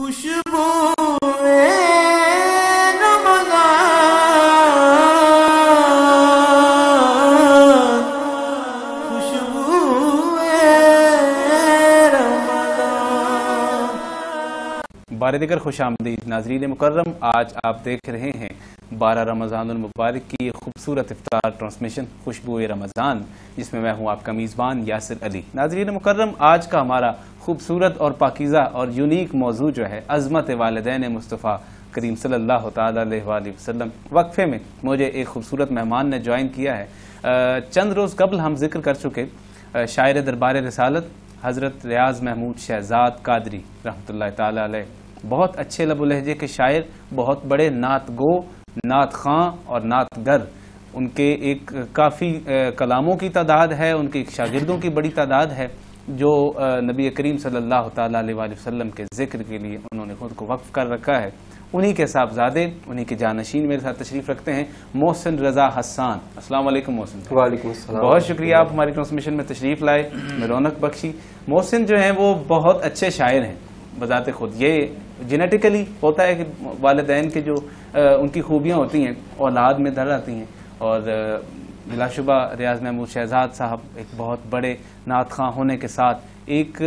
خوشبو بار دیگر خوش آمدید ناظرین مکرم، آج آپ دیکھ رہے ہیں 12 رمضان المبارک کی یہ خوبصورت افطار ٹرانسمیشن خوشبو رمضان، جس میں ہوں آپ کا میزبان یاسر علی۔ ناظرین مکرم، آج کا ہمارا خوبصورت اور پاکیزہ اور یونیک موضوع جو ہے عظمت والدین مصطفیٰ کریم صلی اللہ تعالی علیہ وآلہ وسلم۔ وقفے میں مجھے ایک خوبصورت مہمان نے جوائن کیا ہے۔ چند روز قبل ہم ذکر کر چکے شاعر دربار رسالت حضرت ریاض محمود شہزاد قادری رحمۃ اللہ تعالی علیہ، بہت اچھے لب و لہجے کے شاعر، بہت بڑے نعت گو، نعت خواں اور نعت گر۔ ان کے ایک کافی کلاموں کی تعداد ہے، ان کے شاگردوں کی بڑی تعداد ہے، جو نبی کریم صلی اللہ تعالی علیہ وآلہ وسلم کے ذکر کے لیے انہوں نے خود کو وقف کر رکھا ہے۔ انہی کے صاحبزادے، انہی کے جانشین میرے ساتھ تشریف رکھتے ہیں محسن رضا حسان۔ السلام علیکم محسن۔ وعلیکم السلام۔ بہت شکریہ، آپ ہماری ٹرانسمیشن میں تشریف لائے، میں رونق بخشی۔ محسن جو ہیں وہ بہت اچھے شاعر ہیں بذات خود، یہ جینیٹیکلی ہوتا ہے کہ والدین کے جو ان کی خوبیاں ہوتی ہیں اولاد میں در آتی ہیں، اور بلا شبہ ریاض محمود شہزاد صاحب ایک بہت بڑے نعت خواں ہونے کے ساتھ ایک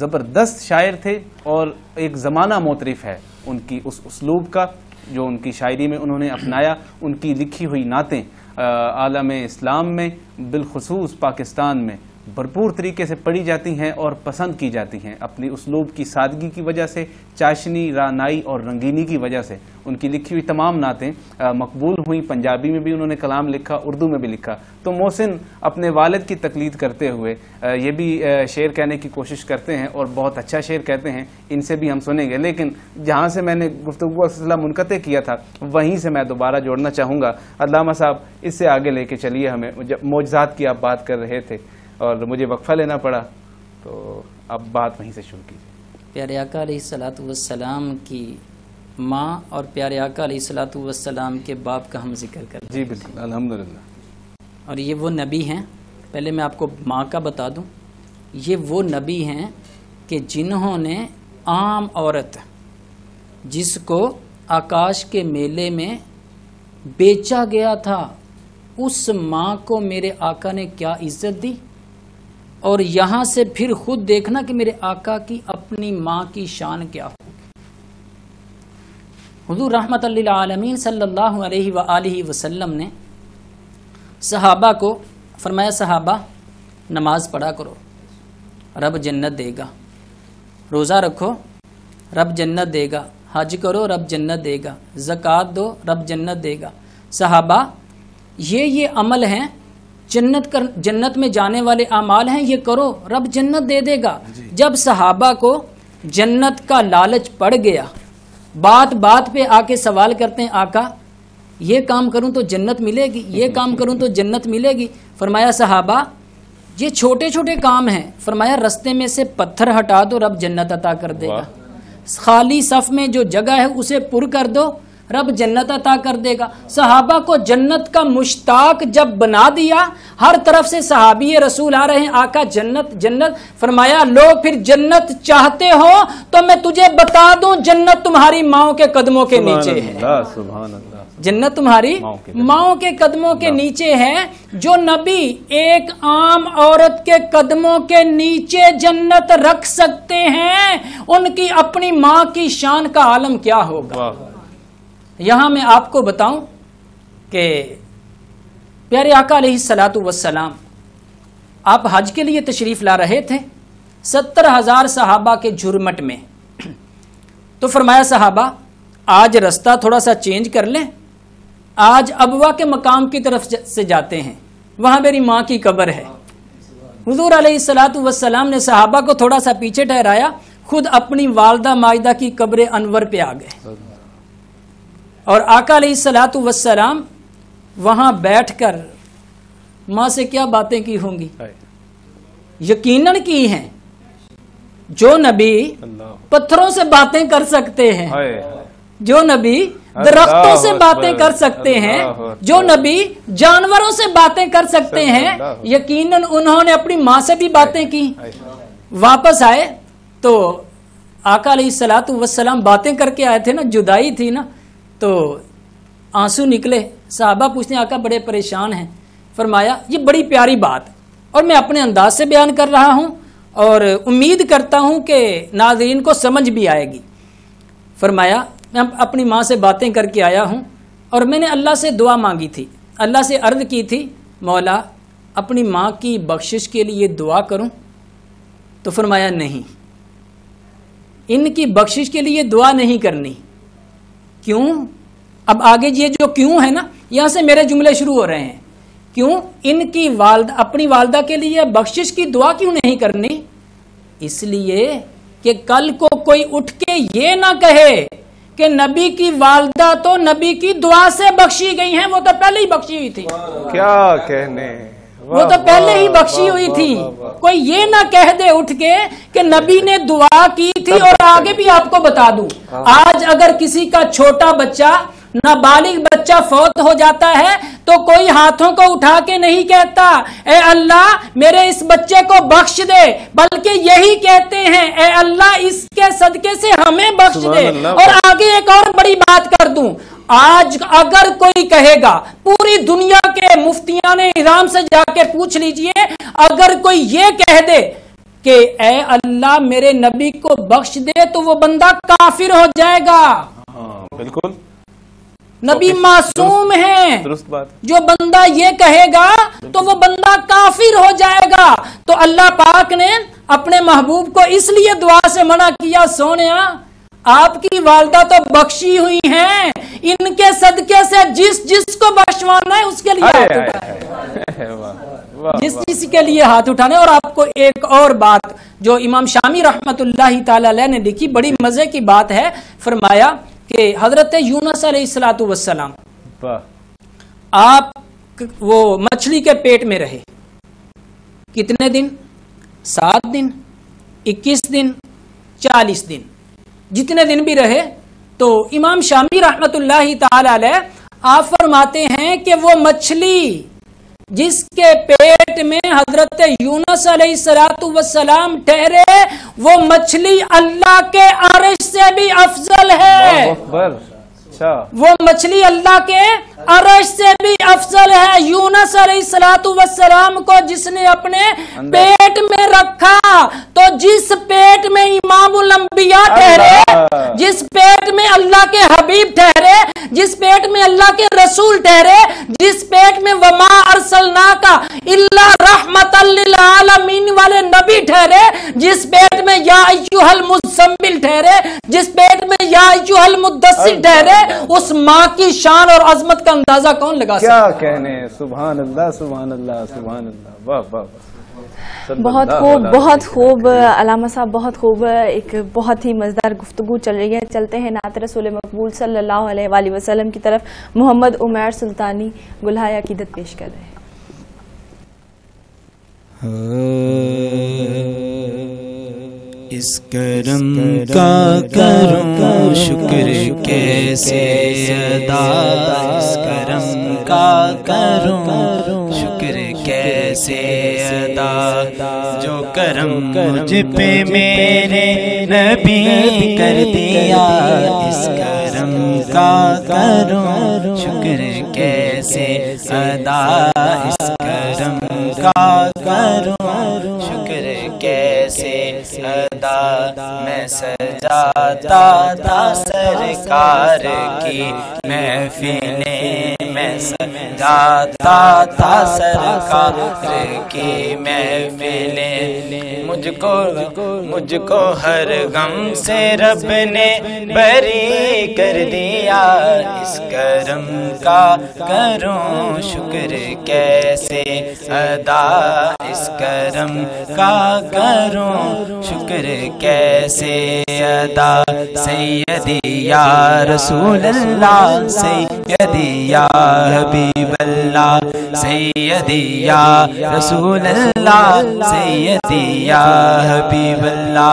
زبردست شاعر تھے، اور ایک زمانہ معترف ہے ان کی اس اسلوب کا جو ان کی شاعری میں انہوں نے اپنایا۔ ان کی لکھی ہوئی نعتیں عالم اسلام میں بالخصوص پاکستان میں بھرپور طریقے سے پڑھی جاتی ہیں اور پسند کی جاتی ہیں، اپنی اسلوب کی سادگی کی وجہ سے، چاشنی، رانائی اور رنگینی کی وجہ سے ان کی لکھی ہوئی تمام نعتیں مقبول ہوئیں۔ پنجابی میں بھی انہوں نے کلام لکھا، اردو میں بھی لکھا۔ تو محسن اپنے والد کی تقلید کرتے ہوئے یہ بھی شعر کہنے کی کوشش کرتے ہیں، اور بہت اچھا شعر کہتے ہیں، ان سے بھی ہم سنیں گے۔ لیکن جہاں سے میں نے گفتگو کا سلسلہ منقطع کیا تھا وہیں سے میں دوبارہ جوڑنا چاہوں گا۔ علامہ صاحب اس سے آگے لے کے چلیے ہمیں، معجزات کی آپ بات کر رہے تھے اور مجھے وقفہ لینا پڑا، تو اب بات وہیں سے شروع کیجیے۔ پیارے آقا علیہ الصلوۃ والسلام کی ماں اور پیارے آقا علیہ الصلوۃ والسلام کے باپ کا ہم ذکر کریں۔ جی بالکل، الحمدللہ۔ اور یہ وہ نبی ہیں، پہلے میں آپ کو ماں کا بتا دوں، یہ وہ نبی ہیں کہ جنہوں نے عام عورت جس کو آکاش کے میلے میں بیچا گیا تھا، اس ماں کو میرے آقا نے کیا عزت دی، اور یہاں سے پھر خود دیکھنا کہ میرے آقا کی اپنی ماں کی شان کیا ہوگی۔ حضور رحمت للعالمین صلی اللہ علیہ وآلہ وسلم نے صحابہ کو فرمایا، صحابہ نماز پڑھا کرو، رب جنت دے گا، روزہ رکھو، رب جنت دے گا، حج کرو، رب جنت دے گا، زکوٰۃ دو، رب جنت دے گا۔ صحابہ یہ عمل ہیں، جنت میں جانے والے اعمال ہیں، یہ کرو، رب جنت دے دے گا۔ جب صحابہ کو جنت کا لالچ پڑ گیا، بات بات پہ آ کے سوال کرتے ہیں، آقا یہ کام کروں تو جنت ملے گی، یہ کام کروں تو جنت ملے گی۔ فرمایا صحابہ یہ چھوٹے چھوٹے کام ہیں، فرمایا رستے میں سے پتھر ہٹا دو، رب جنت عطا کر دے گا۔ خالی صف میں جو جگہ ہے اسے پر کر دو، رب جنت عطا کر دے گا۔ صحابہ کو جنت کا مشتاق جب بنا دیا، ہر طرف سے صحابی رسول آ رہے ہیں، آقا جنت جنت۔ فرمایا لو پھر جنت چاہتے ہو تو میں تجھے بتا دوں، جنت تمہاری ماؤں کے قدموں کے نیچے ہے۔ سبحان اللہ۔ جنت تمہاری ماؤں کے قدموں کے نیچے ہے۔ جو نبی ایک عام عورت کے قدموں کے نیچے جنت رکھ سکتے ہیں، ان کی اپنی ماں کی شان کا عالم کیا ہوگا۔ یہاں میں آپ کو بتاؤں کہ پیارے آقا علیہ الصلوۃ والسلام آپ حج کے لیے تشریف لا رہے تھے 70,000 صحابہ کے جھرمٹ میں، تو فرمایا صحابہ آج رستہ تھوڑا سا چینج کر لیں، آج ابوا کے مقام کی طرف سے جاتے ہیں، وہاں میری ماں کی قبر ہے۔ حضور علیہ الصلوۃ والسلام نے صحابہ کو تھوڑا سا پیچھے ٹھہرایا، خود اپنی والدہ ماجدہ کی قبر انور پہ آ گئے، اور آقا علیہ الصلوۃ والسلام وہاں بیٹھ کر ماں سے کیا باتیں کی ہوں گی، یقیناً کی ہیں۔ جو نبی پتھروں سے باتیں کر سکتے ہیں، جو نبی درختوں سے باتیں کر سکتے ہیں، جو نبی جانوروں سے باتیں کر سکتے ہیں، یقیناً انہوں نے اپنی ماں سے بھی باتیں کی۔ واپس آئے تو آقا علیہ الصلوۃ والسلام باتیں کر کے آئے تھے نا, جدائی تھی نا, تو آنسو نکلے. صحابہ پوچھتے ہیں آقا بڑے پریشان ہیں. فرمایا یہ بڑی پیاری بات اور میں اپنے انداز سے بیان کر رہا ہوں اور امید کرتا ہوں کہ ناظرین کو سمجھ بھی آئے گی. فرمایا میں اپنی ماں سے باتیں کر کے آیا ہوں اور میں نے اللہ سے دعا مانگی تھی, اللہ سے عرض کی تھی مولا اپنی ماں کی بخشش کے لیے دعا کروں. تو فرمایا نہیں, ان کی بخشش کے لیے دعا نہیں کرنی. کیوں؟ اب آگے یہ جو کیوں ہے نا, یہاں سے میرے جملے شروع ہو رہے ہیں. کیوں ان کی اپنی والدہ کے لیے بخشش کی دعا کیوں نہیں کرنی؟ اس لیے کہ کل کو کوئی اٹھ کے یہ نہ کہے کہ نبی کی والدہ تو نبی کی دعا سے بخشی گئی ہیں, وہ تو پہلے ہی بخشی ہوئی تھی. کیا کہنے, وہ تو پہلے ہی بخشی ہوئی تھی. کوئی یہ نہ کہہ دے اٹھ کے کہ نبی نے دعا کی تھی. اور آگے بھی آپ کو بتا دوں, آج اگر کسی کا چھوٹا بچہ نابالغ بچہ فوت ہو جاتا ہے تو کوئی ہاتھوں کو اٹھا کے نہیں کہتا اے اللہ میرے اس بچے کو بخش دے, بلکہ یہی کہتے ہیں اے اللہ اس کے صدقے سے ہمیں بخش دے. اور آگے ایک اور بڑی بات کر دوں, آج اگر کوئی کہے گا, پوری دنیا کے مفتیان اعظام سے جا کے پوچھ لیجئے, اگر کوئی یہ کہہ دے کہ اے اللہ میرے نبی کو بخش دے تو وہ بندہ کافر ہو جائے گا. بالکل نبی معصوم ہیں, درست بات. جو بندہ یہ کہے گا تو وہ بندہ کافر ہو جائے گا. تو اللہ پاک نے اپنے محبوب کو اس لیے دعا سے منع کیا, سونیا آپ کی والدہ تو بخشی ہوئی ہیں, ان کے صدقے سے جس کو بخشوانا ہے اس کے لیے ہاتھ اٹھائے, جس کے لیے ہاتھ اٹھانے. اور آپ کو ایک اور بات جو امام شامی رحمت اللہ تعالی علیہ نے لکھی, بڑی مزے کی بات ہے. فرمایا کہ حضرت یونس علیہ الصلوۃ والسلام آپ وہ مچھلی کے پیٹ میں رہے کتنے دن؟ 7 دن, 21 دن, 40 دن, جتنے دن بھی رہے. تو امام شامی رحمت اللہ تعالی علیہ آپ فرماتے ہیں کہ وہ مچھلی جس کے پیٹ میں حضرت یونس علیہ الصلوۃ والسلام ٹھہرے, وہ مچھلی اللہ کے عرش سے بھی افضل ہے. وہ مچھلی اللہ کے عرش سے بھی افضل ہے. یونس علیہ الصلوۃ والسلام کو جس نے اپنے پیٹ میں رکھا, تو جس پیٹ میں امام الانبیاء ٹھہرے, جس پیٹ میں اللہ کے حبیب ٹھہرے, جس پیٹ میں اللہ کے رسول ٹھہرے, جس پیٹ میں وما ارسلناک الا رحمت للعالمین والے نبی ٹھہرے, جس پیٹ میں یا ایھا المزمل ٹھہرے, جس پیٹ میں یا ایھا المدثر ٹھہرے, اس ماں کی شان اور عظمت کا اندازہ کون لگا سکتا؟ کیا کہنے, سبحان اللہ سبحان اللہ سبحان اللہ. واہ واہ, بہت خوب بہت خوب علامہ صاحب, بہت خوب. ایک بہت ہی مزیدار گفتگو چل رہی ہے. چلتے ہیں نعت رسول مقبول صلی اللہ علیہ وآلہ وسلم کی طرف. محمد عمیر سلطانی گلہائے عقیدت پیش کر رہے ہیں. اس کرم کا کروں شکر کیسے ادا, اس کرم کا کروں شکر کیسے ادا, جو کرم مجھ پہ میرے نبی کر دیا, اس کرم کا کروں شکر کیسے ادا, اس کرم کا کروں شکر کیسے ادا. میں سجاتا تھا سرکار کی محفلیں, میں سجاتا تھا سرکار کی محفلیں, مجھ کو ہر غم سے رب نے بری کر دیا, اس کرم کا کروں شکر کیسے ادا, اس کرم کا کروں شکر کیسے ادا. سیدی یا رسول اللہ, سیدی یا حبیب اللہ, سیدی یا رسول اللہ, سیدی یا حبیب اللہ.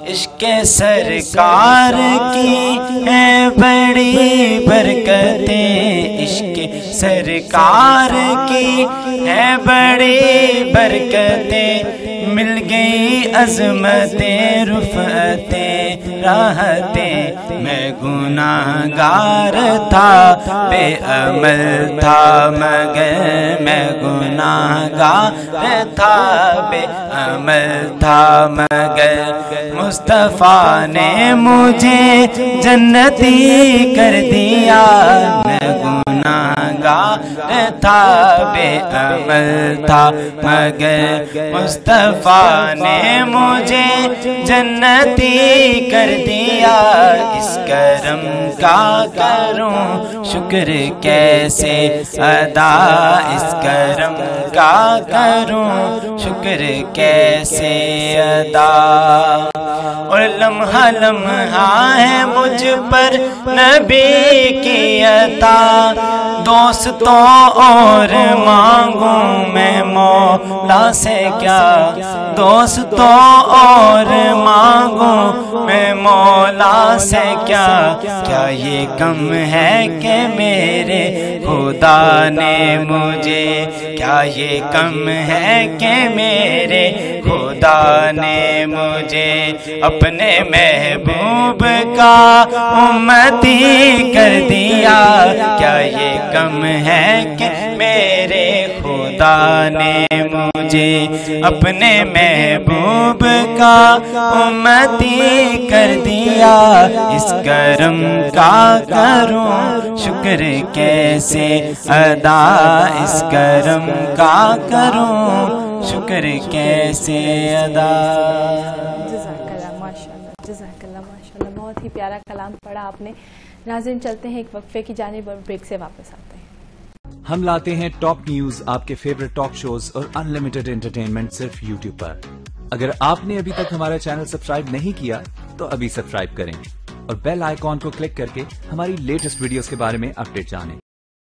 عشق سرکار کی ہے بڑی برکتیں، عشق سرکار کی ہے بڑی برکتیں، مل گئی عظمتیں رفعتیں راحتیں، میں گناہگار تھا بے عمل تھا مگر، میں گناہگار تھا بے عمل تھا مگر، مصطفیٰ نے مجھے جنتی کر دیا، میں گناہگار تھا بے عمل تھا مگر، مصطفیٰ نے مجھے جنتی کر دیا، اس کرم کا کروں شکر کیسے ادا، اس کرم کا کروں شکر کیسے ادا، اور لمحہ لمحہ ہے مجھ پر نبی کی عطا، دوستوں اور مانگوں میں مولا سے کیا، دوستوں اور مانگوں میں مولا سے کیا، کیا یہ کم ہے کہ میرے خدا نے مجھے، کیا یہ کم ہے کہ میرے خدا نے مجھے اپنے محبوب کا امتی کر دیا، کیا یہ کم ہے کہ میرے خدا نے مجھے اپنے محبوب کا امتی کر دیا، اس کرم کا کروں شکر کیسے ادا، اس کرم کا کروں شکر کیسے ادا۔ جزاک اللہ ماشاءاللہ، جزاک اللہ ماشاءاللہ، بہت ہی پیارا کلام پڑھا آپ نے۔ ناظرین چلتے ہیں ایک وقفے کی جانب اور بریک سے واپس آتے ہیں۔ ہم لاتے ہیں ٹاپ نیوز، آپ کے فیوریٹ ٹاک شوز اور انلمیٹڈ انٹرٹینمنٹ صرف یوٹیوب پر۔ اگر آپ نے ابھی تک ہمارا چینل سبسکرائب نہیں کیا تو ابھی سبسکرائب کریں اور بیل آئیکن کو کلک کر کے ہماری لیٹسٹ ویڈیوز کے بارے میں اپڈیٹ جانیں۔